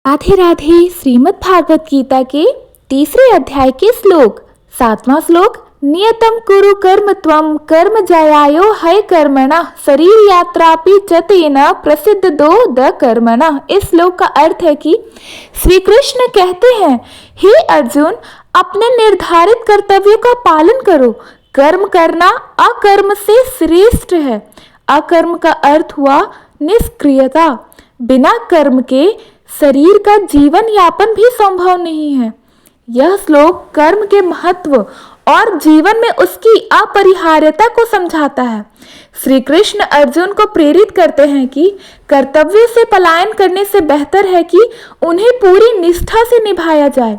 राधे राधे। श्रीमद् भागवत गीता के तीसरे अध्याय के श्लोक 7वां श्लोक। नियतम कुरु कर्म त्वम कर्म जयायो है कर्मणा शरीर यात्रापि च तेन प्रसिद्ध दो द कर्मणा। इस श्लोक का अर्थ है कि श्री कृष्ण कहते हैं, हे अर्जुन, अपने निर्धारित कर्तव्यों का पालन करो। कर्म करना अकर्म से श्रेष्ठ है। अकर्म का अर्थ हुआ निष्क्रियता। बिना कर्म के शरीर का जीवन यापन भी संभव नहीं है। यह श्लोक कर्म के महत्व और जीवन में उसकी अपरिहार्यता को समझाता है। श्री कृष्ण अर्जुन को प्रेरित करते हैं कि कर्तव्य से पलायन करने से बेहतर है कि उन्हें पूरी निष्ठा से निभाया जाए।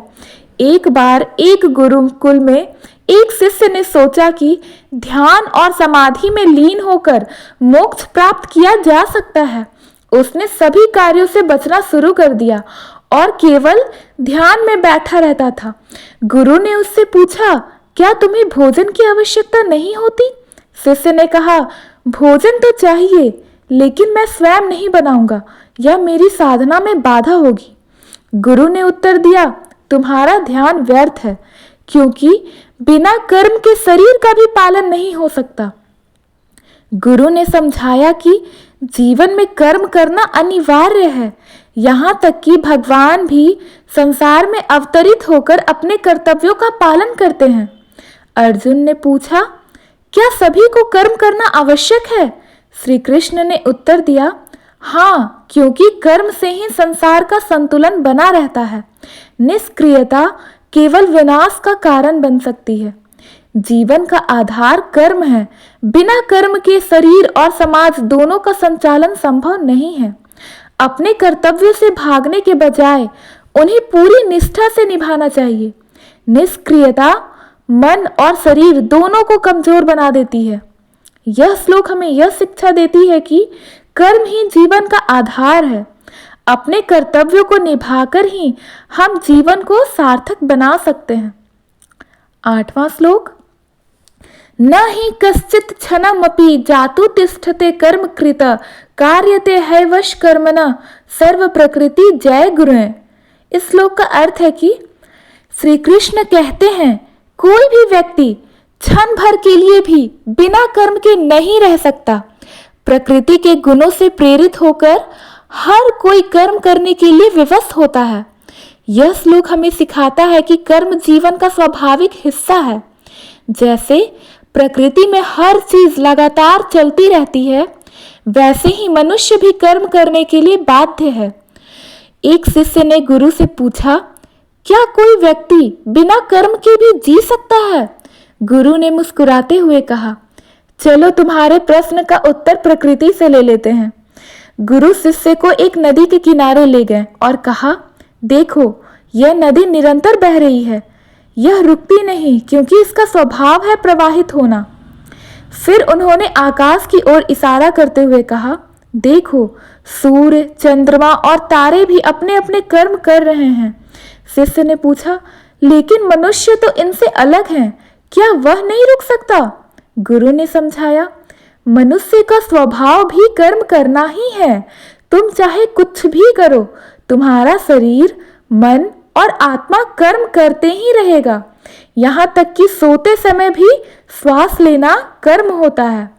एक बार एक गुरुकुल में एक शिष्य ने सोचा कि ध्यान और समाधि में लीन होकर मोक्ष प्राप्त किया जा सकता है। उसने सभी कार्यों से बचना शुरू कर दिया और केवल ध्यान में बैठा रहता था। गुरु ने उससे पूछा, क्या तुम्हें भोजन की आवश्यकता नहीं होती? शिष्य ने कहा, भोजन तो चाहिए, लेकिन मैं स्वयं नहीं बनाऊंगा, यह मेरी साधना में बाधा होगी। गुरु ने उत्तर दिया, तुम्हारा ध्यान व्यर्थ है, क्योंकि बिना कर्म के शरीर का भी पालन नहीं हो सकता। गुरु ने समझाया कि जीवन में कर्म करना अनिवार्य है। यहाँ तक कि भगवान भी संसार में अवतरित होकर अपने कर्तव्यों का पालन करते हैं। अर्जुन ने पूछा, क्या सभी को कर्म करना आवश्यक है? श्री कृष्ण ने उत्तर दिया, हाँ, क्योंकि कर्म से ही संसार का संतुलन बना रहता है। निष्क्रियता केवल विनाश का कारण बन सकती है। जीवन का आधार कर्म है। बिना कर्म के शरीर और समाज दोनों का संचालन संभव नहीं है। अपने कर्तव्यों से भागने के बजाय उन्हें पूरी निष्ठा से निभाना चाहिए। निष्क्रियता मन और शरीर दोनों को कमजोर बना देती है। यह श्लोक हमें यह शिक्षा देती है कि कर्म ही जीवन का आधार है। अपने कर्तव्यों को निभाकर ही हम जीवन को सार्थक बना सकते हैं। 8वां श्लोक। न हि कश्चित् क्षणमपि जातु तिष्ठते कर्म कृत कार्यते हैवश कर्मणा सर्व प्रकृति जय गुरु। इस श्लोक का अर्थ है कि श्री कृष्ण कहते हैं, कोई भी व्यक्ति क्षण भर के लिए भी बिना कर्म के नहीं रह सकता। प्रकृति के गुणों से प्रेरित होकर हर कोई कर्म करने के लिए विवश होता है। यह श्लोक हमें सिखाता है कि कर्म जीवन का स्वाभाविक हिस्सा है। जैसे प्रकृति में हर चीज लगातार चलती रहती है, वैसे ही मनुष्य भी कर्म करने के लिए बाध्य है। एक शिष्य ने गुरु से पूछा, क्या कोई व्यक्ति बिना कर्म के भी जी सकता है? गुरु ने मुस्कुराते हुए कहा, चलो तुम्हारे प्रश्न का उत्तर प्रकृति से ले लेते हैं। गुरु शिष्य को एक नदी के किनारे ले गए और कहा, देखो, यह नदी निरंतर बह रही है, यह रुकती नहीं, क्योंकि इसका स्वभाव है प्रवाहित होना। फिर उन्होंने आकाश की ओर इशारा करते हुए कहा, देखो, सूर्य, चंद्रमा और तारे भी अपने अपने कर्म कर रहे हैं। शिष्य ने पूछा, लेकिन मनुष्य तो इनसे अलग है, क्या वह नहीं रुक सकता? गुरु ने समझाया, मनुष्य का स्वभाव भी कर्म करना ही है। तुम चाहे कुछ भी करो, तुम्हारा शरीर, मन और आत्मा कर्म करते ही रहेगा। यहाँ तक कि सोते समय भी श्वास लेना कर्म होता है।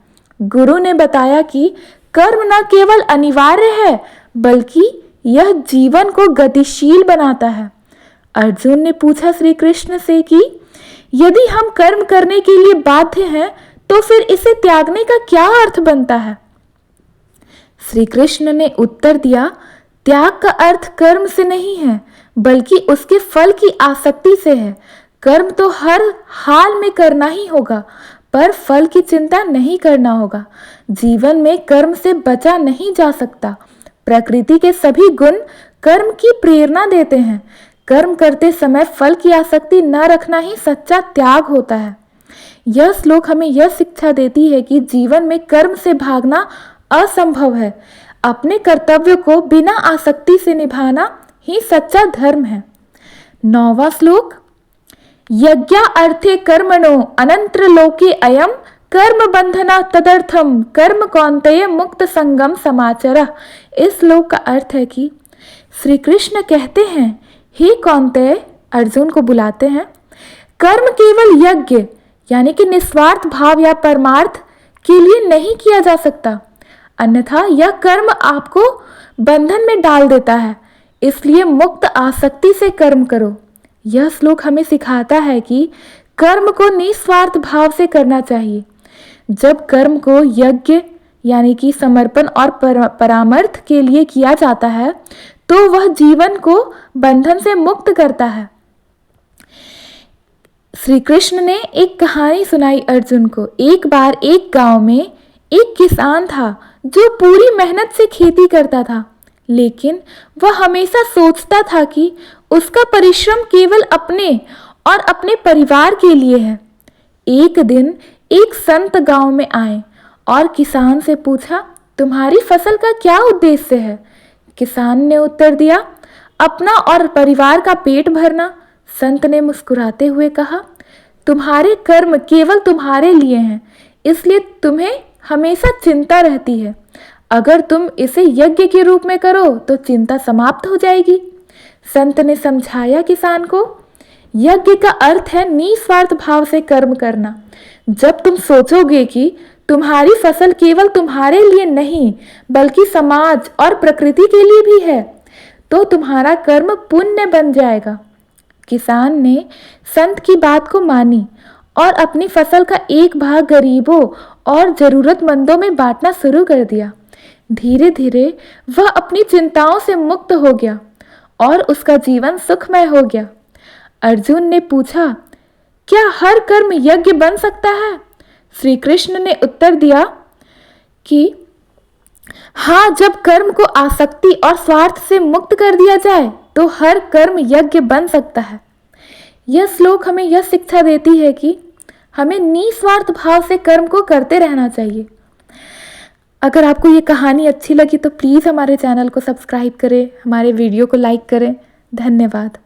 गुरु ने बताया कि कर्म न केवल अनिवार्य है, बल्कि यह जीवन को गतिशील बनाता है। अर्जुन ने पूछा श्री कृष्ण से कि यदि हम कर्म करने के लिए बाध्य हैं, तो फिर इसे त्यागने का क्या अर्थ बनता है? श्री कृष्ण ने उत्तर दिया, त्याग का अर्थ कर्म से नहीं है, बल्कि उसके फल की आसक्ति से है। कर्म तो हर हाल में करना ही होगा, पर फल की चिंता नहीं करना होगा। जीवन में कर्म से बचा नहीं जा सकता। प्रकृति के सभी गुण कर्म की प्रेरणा देते हैं। कर्म करते समय फल की आसक्ति न रखना ही सच्चा त्याग होता है। यह श्लोक हमें यह शिक्षा देती है कि जीवन में कर्म से भागना असंभव है। अपने कर्तव्य को बिना आसक्ति से निभाना ही सच्चा धर्म है। 9वां श्लोक। यज्ञ अर्थे कर्मणो अनंत्र लोके अयम कर्म बंधना तदर्थम कर्म कौन्तेय मुक्त संगम समाचर। इस श्लोक का अर्थ है कि श्री कृष्ण कहते हैं, हे कौन्तेय, अर्जुन को बुलाते हैं, कर्म केवल यज्ञ यानी कि निस्वार्थ भाव या परमार्थ के लिए नहीं किया जा सकता, अन्यथा यह कर्म आपको बंधन में डाल देता है। इसलिए मुक्त आसक्ति से कर्म करो। यह श्लोक हमें सिखाता है कि कर्म को निस्वार्थ भाव से करना चाहिए। जब कर्म को यज्ञ यानी कि समर्पण और परामर्थ के लिए किया जाता है तो वह जीवन को बंधन से मुक्त करता है। श्री कृष्ण ने एक कहानी सुनाई अर्जुन को। एक बार एक गांव में एक किसान था जो पूरी मेहनत से खेती करता था, लेकिन वह हमेशा सोचता था कि उसका परिश्रम केवल अपने और अपने परिवार के लिए है। एक दिन एक संत गांव में आए और किसान से पूछा, तुम्हारी फसल का क्या उद्देश्य है? किसान ने उत्तर दिया, अपना और परिवार का पेट भरना। संत ने मुस्कुराते हुए कहा, तुम्हारे कर्म केवल तुम्हारे लिए हैं, इसलिए तुम्हें हमेशा चिंता रहती है। अगर तुम इसे यज्ञ के रूप में करो तो चिंता समाप्त हो जाएगी। संत ने समझाया किसान को, यज्ञ का अर्थ है निस्वार्थ भाव से कर्म करना। जब तुम सोचोगे कि तुम्हारी फसल केवल तुम्हारे लिए नहीं बल्कि समाज और प्रकृति के लिए भी है, तो तुम्हारा कर्म पुण्य बन जाएगा। किसान ने संत की बात को मानी और अपनी फसल का एक भाग गरीबों और जरूरतमंदों में बांटना शुरू कर दिया। धीरे धीरे वह अपनी चिंताओं से मुक्त हो गया और उसका जीवन सुखमय हो गया। अर्जुन ने पूछा, क्या हर कर्म यज्ञ बन सकता है? श्री कृष्ण ने उत्तर दिया कि हाँ, जब कर्म को आसक्ति और स्वार्थ से मुक्त कर दिया जाए तो हर कर्म यज्ञ बन सकता है। यह श्लोक हमें यह शिक्षा देती है कि हमें निस्वार्थ भाव से कर्म को करते रहना चाहिए। अगर आपको ये कहानी अच्छी लगी तो प्लीज़ हमारे चैनल को सब्सक्राइब करें, हमारे वीडियो को लाइक करें। धन्यवाद।